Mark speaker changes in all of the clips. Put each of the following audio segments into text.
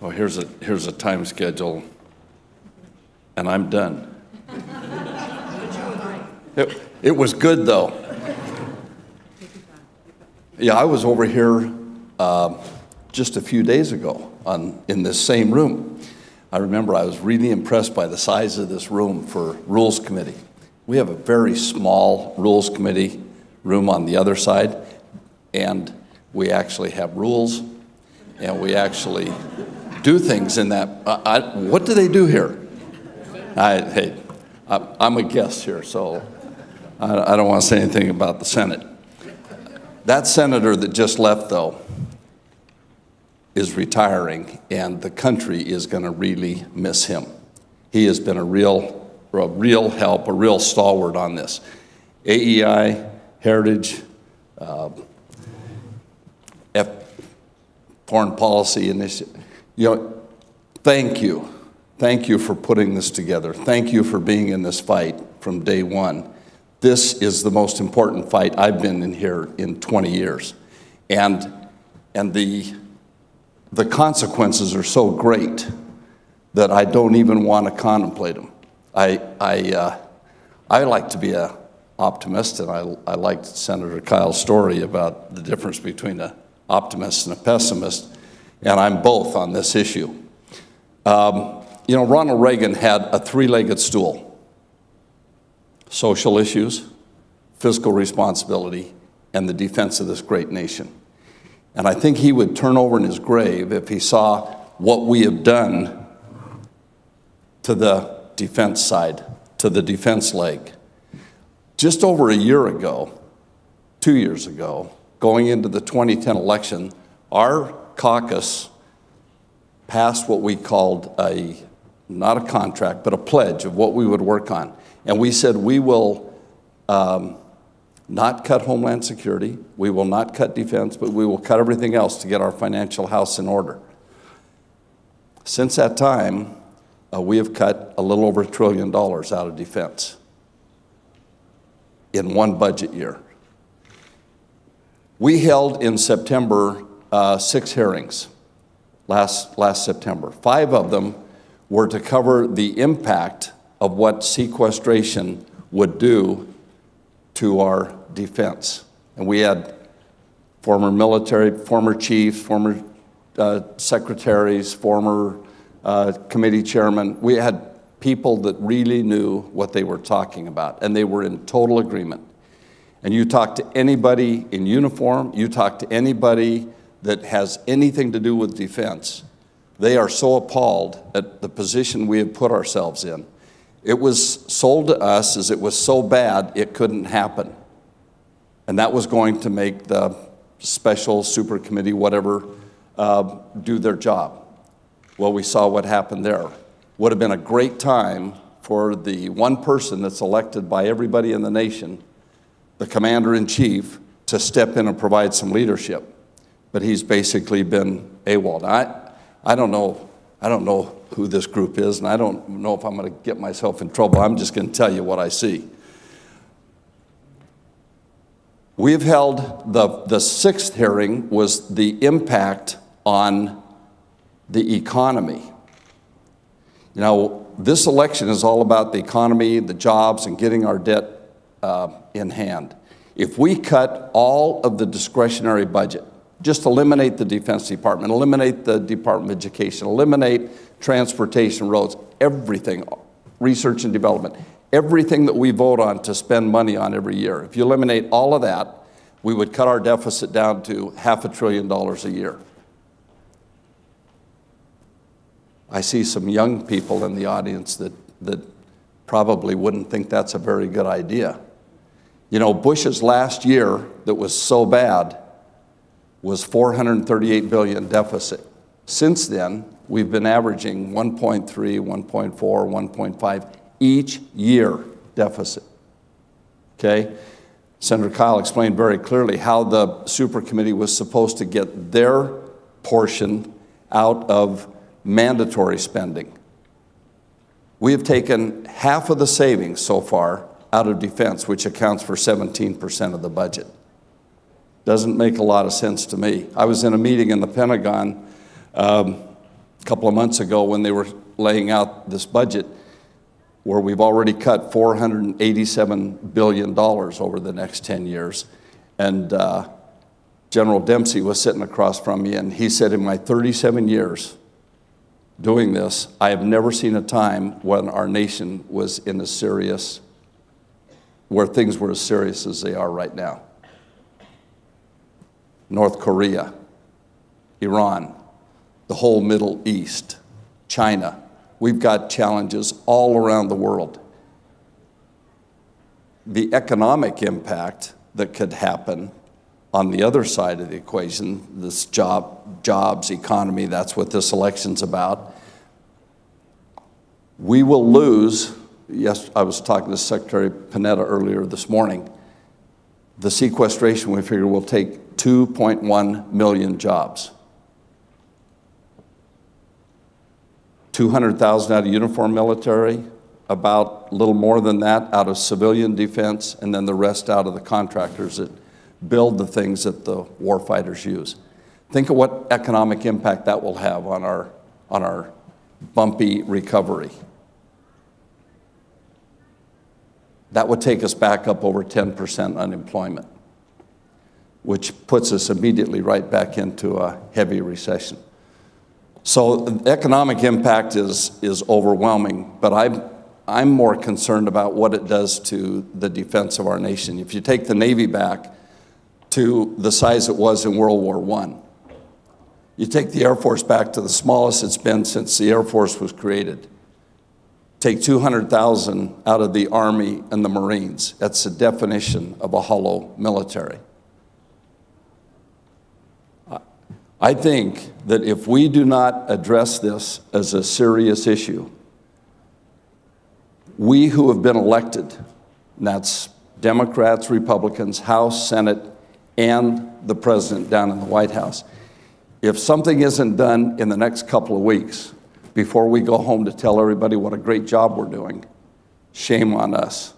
Speaker 1: Oh, here's a time schedule, and I'm done. It was good, though. Yeah, I was over here just a few days ago in this same room. I remember I was really impressed by the size of this room for Rules Committee. We have a very small Rules Committee room on the other side, and we actually have rules, and we actually do things in that. What do they do here? Hey, I'm a guest here, so I don't want to say anything about the Senate. That senator that just left, though, is retiring, and the country is going to really miss him. He has been a real help, a real stalwart on this. AEI, Heritage, Foreign Policy Initiative. You know, thank you. Thank you for putting this together. Thank you for being in this fight from day one. This is the most important fight I've been in here in 20 years. And the consequences are so great that I don't even want to contemplate them. I like to be an optimist, and I liked Senator Kyle's story about the difference between an optimist and a pessimist, and I'm both on this issue. You know, Ronald Reagan had a three-legged stool: social issues, fiscal responsibility, and the defense of this great nation. And I think he would turn over in his grave if he saw what we have done to the defense side, to the defense leg. Just over a year ago, 2 years ago, going into the 2010 election, our caucus passed what we called not a contract, but a pledge of what we would work on. And we said we will not cut Homeland Security, we will not cut defense, but we will cut everything else to get our financial house in order. Since that time, we have cut a little over $1 trillion out of defense in one budget year. We held in September 6 hearings last September. 5 of them were to cover the impact of what sequestration would do to our defense. And we had former military, former chiefs, former secretaries, former committee chairmen. We had people that really knew what they were talking about, and they were in total agreement. And you talk to anybody in uniform, you talk to anybody that has anything to do with defense, they are so appalled at the position we have put ourselves in. It was sold to us as it was so bad it couldn't happen. And that was going to make the special super committee, whatever, do their job. Well, we saw what happened there. Would have been a great time for the one person that's elected by everybody in the nation, the commander-in-chief, to step in and provide some leadership. But he's basically been AWOL. Now, I don't know who this group is, and I don't know if I'm going to get myself in trouble. I'm just going to tell you what I see. We've held the 6th hearing was the impact on the economy. You know, this election is all about the economy, the jobs, and getting our debt in hand. If we cut all of the discretionary budget, just eliminate the Defense Department, eliminate the Department of Education, eliminate transportation, roads, everything, research and development, everything that we vote on to spend money on every year. If you eliminate all of that, we would cut our deficit down to $500 billion a year. I see some young people in the audience that probably wouldn't think that's a very good idea. You know, Bush's last year that was so bad was $438 billion deficit. Since then, we've been averaging 1.3, 1.4, 1.5 each year deficit, okay? Senator Kyle explained very clearly how the super committee was supposed to get their portion out of mandatory spending. We have taken half of the savings so far out of defense, which accounts for 17% of the budget. Doesn't make a lot of sense to me. I was in a meeting in the Pentagon couple of months ago when they were laying out this budget, where we've already cut $487 billion over the next 10 years. And General Dempsey was sitting across from me, and he said, in my 37 years doing this, I have never seen a time when our nation was in a serious, where things were as serious as they are right now. North Korea, Iran, the whole Middle East, China. We've got challenges all around the world. The economic impact that could happen on the other side of the equation, this jobs, economy, that's what this election's about. We will lose, yes, I was talking to Secretary Panetta earlier this morning, the sequestration we figure will take 2.1 million jobs. 200,000 out of uniformed military, about a little more than that out of civilian defense, and then the rest out of the contractors that build the things that the warfighters use. Think of what economic impact that will have on our bumpy recovery. That would take us back up over 10% unemployment, which puts us immediately right back into a heavy recession. So the economic impact is overwhelming, but I'm more concerned about what it does to the defense of our nation. If you take the Navy back to the size it was in World War I, you take the Air Force back to the smallest it's been since the Air Force was created. Take 200,000 out of the Army and the Marines. That's the definition of a hollow military. I think that if we do not address this as a serious issue, we who have been elected, and that's Democrats, Republicans, House, Senate, and the President down in the White House, if something isn't done in the next couple of weeks before we go home to tell everybody what a great job we're doing, shame on us.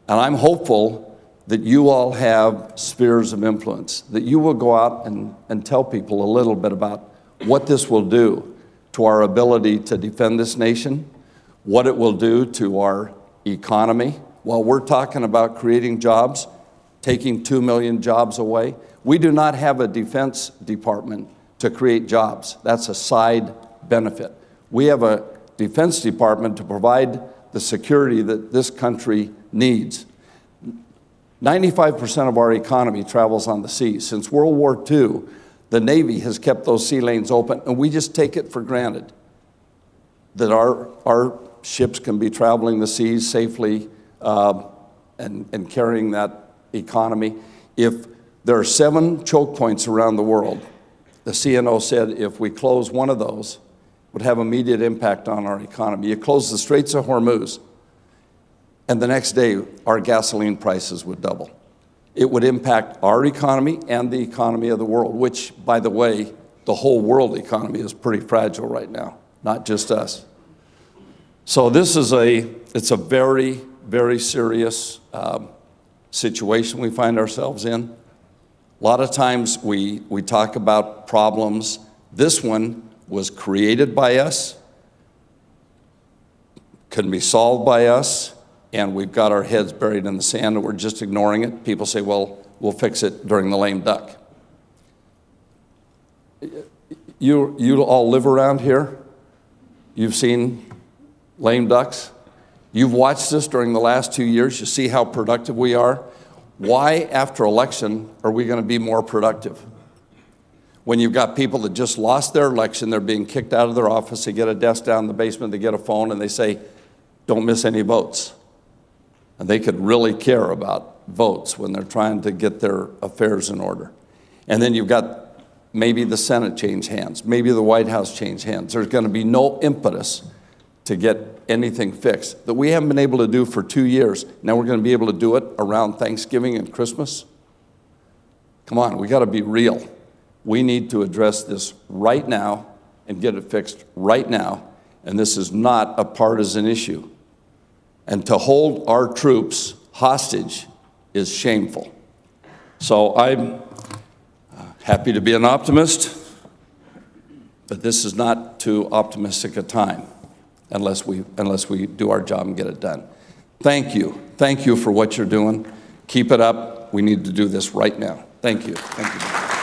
Speaker 1: And I'm hopeful that you all have spheres of influence, that you will go out and tell people a little bit about what this will do to our ability to defend this nation, what it will do to our economy. While we're talking about creating jobs, taking 2 million jobs away, we do not have a Defense Department to create jobs. That's a side benefit. We have a Defense Department to provide the security that this country needs. 95% of our economy travels on the sea. Since World War II, the Navy has kept those sea lanes open, and we just take it for granted that our ships can be traveling the seas safely and carrying that economy. If there are 7 choke points around the world, the CNO said if we close one of those, it would have immediate impact on our economy. You close the Straits of Hormuz, and the next day, our gasoline prices would double. It would impact our economy and the economy of the world, which, by the way, the whole world economy is pretty fragile right now, not just us. So this is it's a very, very serious situation we find ourselves in. A lot of times we talk about problems. This one was created by us, couldn't be solved by us, and we've got our heads buried in the sand and we're just ignoring it. People say, well, we'll fix it during the lame duck. You all live around here. You've seen lame ducks. You've watched this during the last 2 years. You see how productive we are. Why, after election, are we going to be more productive? When you've got people that just lost their election, they're being kicked out of their office, they get a desk down in the basement, they get a phone, and they say, don't miss any votes. And they could really care about votes when they're trying to get their affairs in order. And then you've got maybe the Senate change hands, maybe the White House change hands. There's going to be no impetus to get anything fixed that we haven't been able to do for 2 years. Now we're going to be able to do it around Thanksgiving and Christmas. Come on, we got to be real. We need to address this right now and get it fixed right now. And this is not a partisan issue. And to hold our troops hostage is shameful. So I'm happy to be an optimist, But this is not too optimistic a time unless we do our job and get it done. Thank you. Thank you for what you're doing. Keep it up. We need to do this right now. Thank you. Thank you.